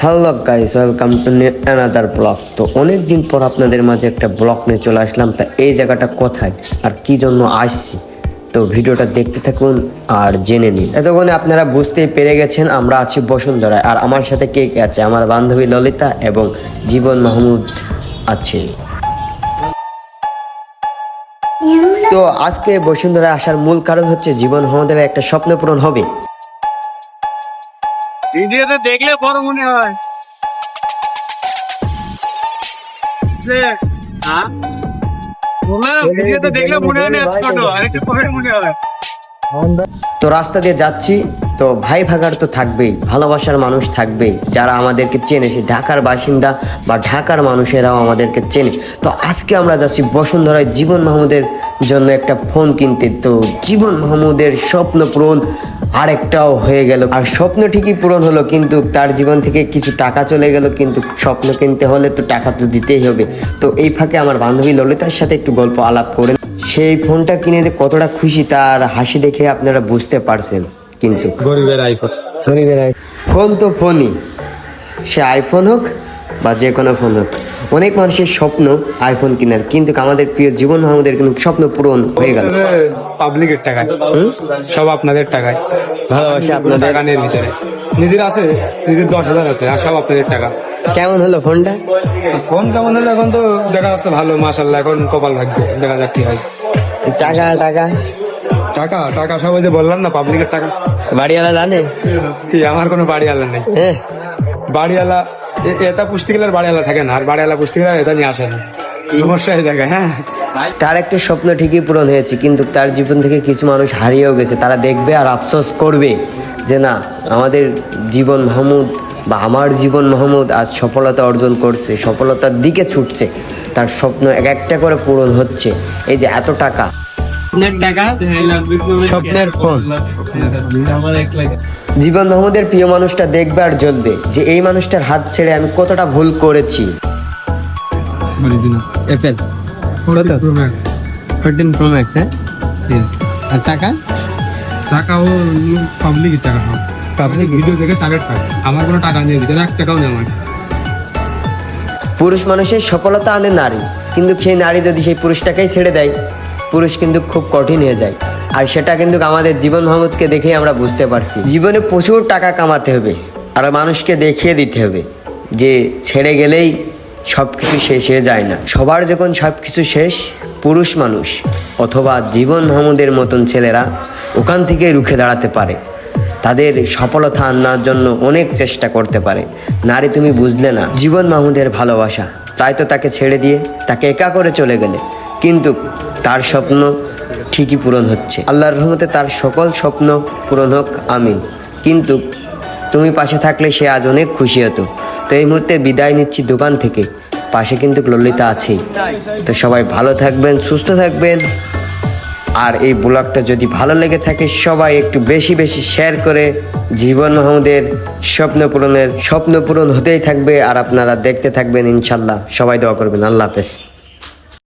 Hello guys, welcome to another blog. তো অনেক দিন পর আপনাদের মাঝে একটা ব্লগ নিয়ে চলে আসলাম। তা এই জায়গাটা কোথায় আর কি জন্য আসছি, তো ভিডিওটা দেখতে থাকুন আর জেনে নিন। এতক্ষণে আপনারা বুঝতেই পেরে গেছেন আমরা আছি বসুন্ধরায়। আর আমার সাথে কে কে আছে? আমার বান্ধবী ললিতা এবং জীবন মাহমুদ আছে। তো আজকে বসুন্ধরায় আসার মূল কারণ হচ্ছে জীবন মাহমুদের একটা স্বপ্ন পূরণ হবে। ভিডিওতে দেখলে বড় মনে হয়। হ্যাঁ, ভিডিওতে দেখলে মনে হয় না ছোট, আরেকটু পরে মনে হয়। তো রাস্তা দিয়ে যাচ্ছি, তো ভাই ভাগার তো থাকবেই, ভালোবাসার মানুষ থাকবেই, যারা আমাদেরকে চেনে, সে ঢাকার বাসিন্দা বা ঢাকার মানুষেরাও আমাদেরকে চেনে। তো আজকে আমরা যাচ্ছি বসুন্ধরায় জীবন মাহমুদের জন্য একটা ফোন কিনতে। তো জীবন মাহমুদের স্বপ্ন পূরণ আরেকটাও হয়ে গেল। আর স্বপ্ন ঠিকই পূরণ হলো, কিন্তু তার জীবন থেকে কিছু টাকা চলে গেল। কিন্তু স্বপ্ন কিনতে হলে তো টাকা তো দিতেই হবে। তো এই ফাঁকে আমার বান্ধবী ললিতার সাথে একটু গল্প আলাপ করে সেই ফোনটা কিনে যে কতটা খুশি তার হাসি দেখে আপনারা বুঝতে পারছেন। কিন্তু গরিবের আইফোন, ফোন তো ফোনই, সে আইফোন হোক বা যে কোনো ফোন হোক। অনেক মানুষের স্বপ্ন আইফোন কেনার, কিন্তু আমাদের প্রিয় জীবন মাহমুদের কিন্তু স্বপ্ন পূরণ হয়ে গেল। পাবলিকের টাকায়, সব আপনাদের টাকায়। ভালোবাসা আপনাদের টাকানের ভিতরে নিজের আছে, নিজের 10,000 আছে, আর সব আপনাদের টাকা। কেমন হলো ফোনটা? ফোন কেমন হলো এখন তো দেখা যাচ্ছে ভালো, মাশাআল্লাহ। এখন কপাল ভাগ্য, দেখা যাক কি হয়। টাকা টাকা টাকা টাকা সব ওই যে বললাম না, পাবলিকের টাকা। বাড়িওয়ালা জানে কি আমার কোনো বাড়িওয়ালা নেই। হ্যাঁ, বাড়িওয়ালা এটা পুষতে গেলে বাড়িওয়ালা থাকে না, আর বাড়িওয়ালা পুষতে গেলে এটা নিয়ে আসে না। সমস্যা এই জায়গায়। হ্যাঁ, তার একটা স্বপ্ন ঠিকই পূরণ হয়েছে, কিন্তু তার জীবন থেকে কিছু মানুষ হারিয়েও গেছে। তারা দেখবে আর আফসোস করবে যে না, আমাদের জীবন মাহমুদ বা আমার জীবন মাহমুদ আজ সফলতা অর্জন করছে, সফলতার দিকে ছুটছে, তার স্বপ্ন এক একটা করে পূরণ হচ্ছে। এই যে এত টাকা, স্বপ্নের ফোন। জীবন মাহমুদের প্রিয় মানুষটা দেখবে আর জ্বলবে যে এই মানুষটার হাত ছেড়ে আমি কতটা ভুল করেছি। অ্যাপেল 14 Pro Max, হ্যাঁ। আর টাকা টাকাও পাবলিকের টাকা, সব পাবলিক ভিডিও দেখে টাকার টাকা। আমার কোনো টাকা নেই, ভিতরে 1 টাকাও নেই আমার। পুরুষ মানুষের সফলতা আনে নারী, কিন্তু সেই নারী যদি সেই পুরুষটাকেই ছেড়ে দেয়, পুরুষ কিন্তু খুব কঠিন হয়ে যায়। আর সেটা কিন্তু আমাদের জীবন মাহমুদকে দেখেই আমরা বুঝতে পারছি। জীবনে প্রচুর টাকা কামাতে হবে আর মানুষকে দেখিয়ে দিতে হবে যে ছেড়ে গেলেই সব কিছু শেষ হয়ে যায় না। সবার যখন সব কিছু শেষ, পুরুষ মানুষ অথবা জীবন মাহমুদের মতন ছেলেরা ওখান থেকে রুখে দাঁড়াতে পারে, তাদের সফলতা আনার জন্য অনেক চেষ্টা করতে পারে। নারী তুমি বুঝলে না জীবন মাহমুদের ভালোবাসা, তাই তো তাকে ছেড়ে দিয়ে তাকে একা করে চলে গেলে, কিন্তু তার স্বপ্ন ঠিকই পূরণ হচ্ছে। আল্লাহর রহমতে তার সকল স্বপ্ন পূরণ হোক, আমিন। কিন্তু তুমি পাশে থাকলে সে আজ অনেক খুশি হতো। তো এই মুহূর্তে বিদায় নিচ্ছি দোকান থেকে, পাশে কিন্তু ললিতা আছেই। তো সবাই ভালো থাকবেন, সুস্থ থাকবেন। আর এই ব্লগটা যদি ভালো লেগে থাকে, সবাই একটু বেশি বেশি শেয়ার করে জীবন মাহমুদের স্বপ্ন পূরণ হতেই থাকবে। আর আপনারা দেখতে থাকবেন ইনশাল্লাহ। সবাই দোয়া করবেন। আল্লাহ হাফেজ।